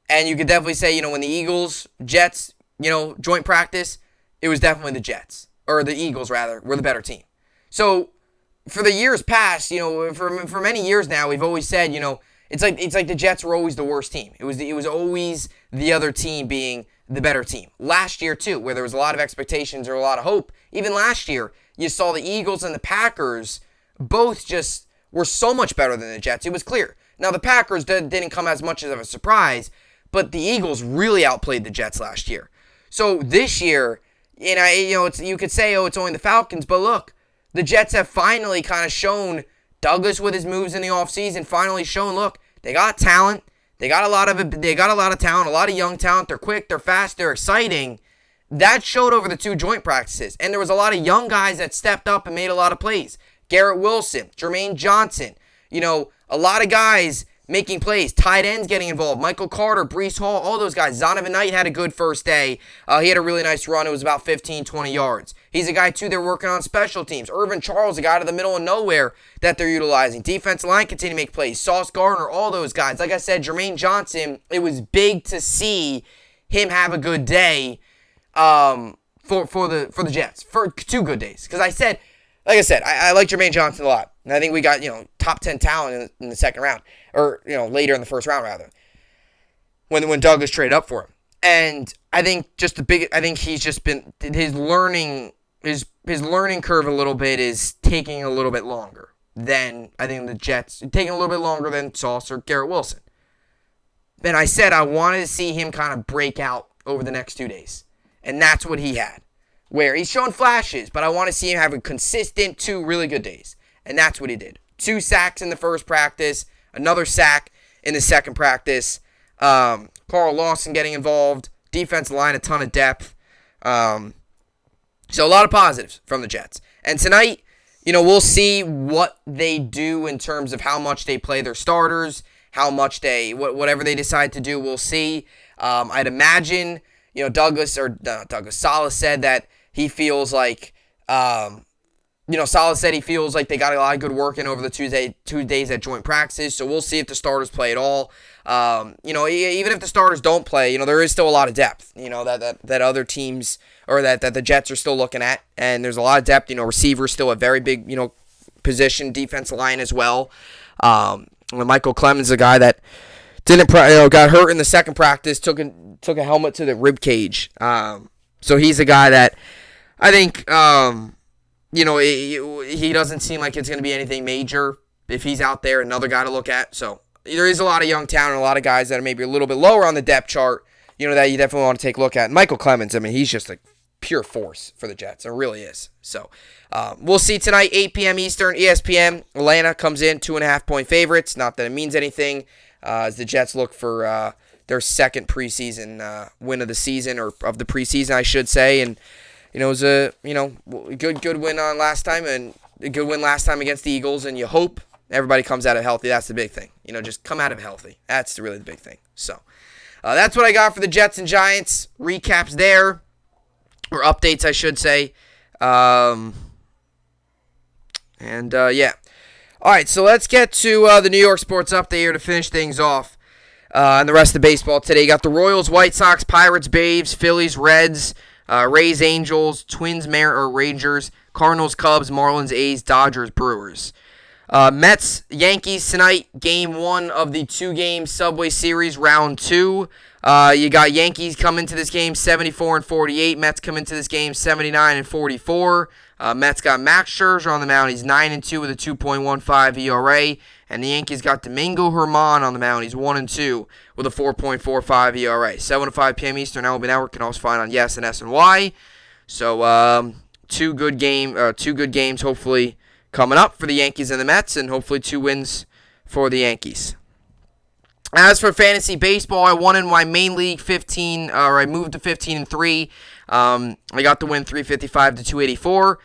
And you could definitely say, when the Eagles, Jets, joint practice, it was definitely the Jets. Or the Eagles, rather, were the better team. So, for the years past, for many years now, we've always said, it's like the Jets were always the worst team. It was always the other team being the better team. Last year, too, where there was a lot of expectations or a lot of hope, even last year, you saw the Eagles and the Packers both just were so much better than the Jets. It was clear. Now, the Packers didn't come as much of a surprise, but the Eagles really outplayed the Jets last year. So this year, you could say, it's only the Falcons, but look, the Jets have finally kind of shown, Douglas with his moves in the offseason, finally shown, look, they got talent. They got a lot of talent, a lot of young talent. They're quick, they're fast, they're exciting. That showed over the 2 joint practices. And there was a lot of young guys that stepped up and made a lot of plays. Garrett Wilson, Jermaine Johnson, a lot of guys making plays. Tight ends getting involved. Michael Carter, Breece Hall, all those guys. Zonovan Knight had a good first day. He had a really nice run. It was about 15, 20 yards. He's a guy, too, they're working on special teams. Irvin Charles, a guy out of the middle of nowhere that they're utilizing. Defensive line continue to make plays. Sauce Gardner, all those guys. Like I said, Jermaine Johnson, it was big to see him have a good day for the Jets. For 2 good days. Because like I said, I like Jermaine Johnson a lot. And I think we got, top 10 talent in the second round. Or, later in the first round, rather. When Douglas traded up for him. And I think he's just been, his learning curve a little bit is taking a little bit longer than, I think the Jets, taking a little bit longer than Sauce or Garrett Wilson. And I said I wanted to see him kind of break out over the next 2 days. And that's what he had. Where he's shown flashes, but I want to see him have a consistent 2 really good days. And that's what he did. 2 sacks in the first practice, another sack in the second practice. Carl Lawson getting involved. Defensive line, a ton of depth. So a lot of positives from the Jets. And tonight, we'll see what they do in terms of how much they play their starters, how much whatever they decide to do, we'll see. I'd imagine, Saleh said that he feels like, Saleh said he feels like they got a lot of good work in over the 2 days at joint practices. So we'll see if the starters play at all. Even if the starters don't play, there is still a lot of depth, that other teams or that the Jets are still looking at. And there's a lot of depth, receivers still a very big, position, defensive line as well. Michael Clemens, a guy that got hurt in the second practice, took a helmet to the rib cage. So he's a guy that I think, he doesn't seem like it's going to be anything major if he's out there. Another guy to look at. So there is a lot of young talent, a lot of guys that are maybe a little bit lower on the depth chart, that you definitely want to take a look at. And Michael Clemens, he's just a pure force for the Jets. It really is. So we'll see tonight, 8 p.m. Eastern, ESPN. Atlanta comes in 2.5-point favorites. Not that it means anything as the Jets look for their second preseason win of the season, or of the preseason, I should say. And, it was a, good win on last time, and a good win last time against the Eagles, and you hope everybody comes out of healthy. That's the big thing. Just come out of healthy. That's really the big thing. So that's what I got for the Jets and Giants. Recaps there, or updates, I should say. Yeah. All right, so let's get to the New York sports update here to finish things off. And the rest of the baseball today. You got the Royals, White Sox, Pirates, Braves, Phillies, Reds, Rays, Angels, Twins, Rangers, Cardinals, Cubs, Marlins, A's, Dodgers, Brewers. Mets, Yankees tonight, Game 1 of the 2-game Subway Series, Round 2. You got Yankees come into this game 74-48. Mets come into this game 79-44. Mets got Max Scherzer on the mound. He's 9-2 with a 2.15 ERA. And the Yankees got Domingo Germán on the mound. He's 1-2 with a 4.45 ERA. 7 to 5 p.m. Eastern, MLB Network. Can also find on Yes and SNY. So two good games hopefully coming up for the Yankees and the Mets, and hopefully 2 wins for the Yankees. As for fantasy baseball, I won in my main league I moved to 15-3. I got the win 355 to 284.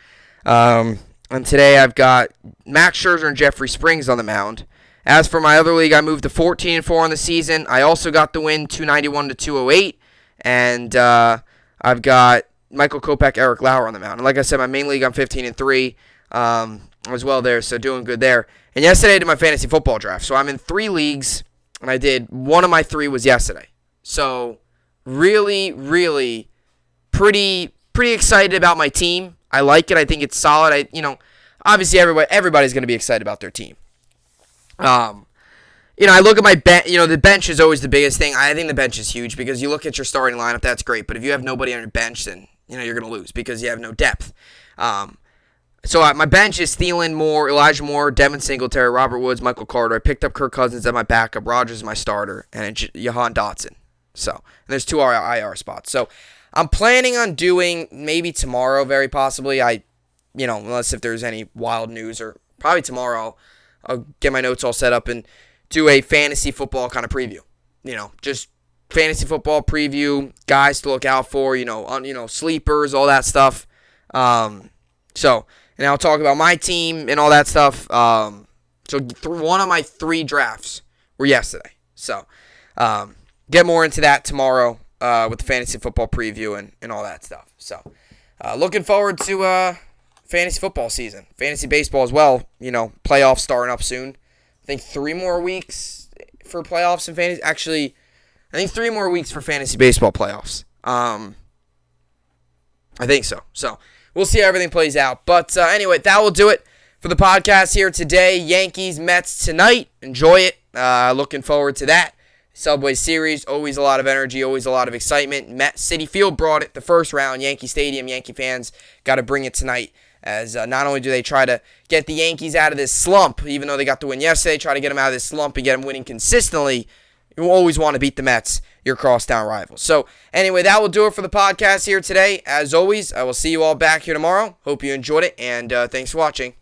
And today I've got Max Scherzer and Jeffrey Springs on the mound. As for my other league, I moved to 14-4 on the season. I also got the win 291 to 208. And I've got Michael Kopech, Eric Lauer on the mound. And like I said, my main league, I'm 15-3 as well there, so doing good there. And yesterday I did my fantasy football draft. So I'm in 3 leagues, and I did one of my 3 was yesterday. So really, really pretty excited about my team. I like it. I think it's solid. Obviously everybody's going to be excited about their team. I look at my bench. The bench is always the biggest thing. I think the bench is huge because you look at your starting lineup, that's great. But if you have nobody on your bench, then you're going to lose because you have no depth. So my bench is Thielen, Moore, Elijah Moore, Devin Singletary, Robert Woods, Michael Carter. I picked up Kirk Cousins as my backup. Rogers is my starter, and Jahan Dotson. So and there's 2 IR spots. So I'm planning on doing maybe tomorrow, very possibly. Unless if there's any wild news, or probably tomorrow, I'll get my notes all set up and do a fantasy football kind of preview. Just fantasy football preview, guys to look out for. Sleepers, all that stuff. And I'll talk about my team and all that stuff. So one of my 3 drafts were yesterday. So, get more into that tomorrow with the fantasy football preview and all that stuff. So, looking forward to fantasy football season. Fantasy baseball as well. Playoffs starting up soon. I think 3 more weeks for playoffs in fantasy. Actually, I think 3 more weeks for fantasy baseball playoffs. I think so. So, we'll see how everything plays out. But anyway, that will do it for the podcast here today. Yankees, Mets tonight. Enjoy it. Looking forward to that. Subway Series, always a lot of energy, always a lot of excitement. Citi Field brought it the first round. Yankee Stadium, Yankee fans got to bring it tonight, as not only do they try to get the Yankees out of this slump, even though they got the win yesterday, try to get them out of this slump and get them winning consistently. You always want to beat the Mets, your crosstown rivals. So anyway, that will do it for the podcast here today. As always, I will see you all back here tomorrow. Hope you enjoyed it, and thanks for watching.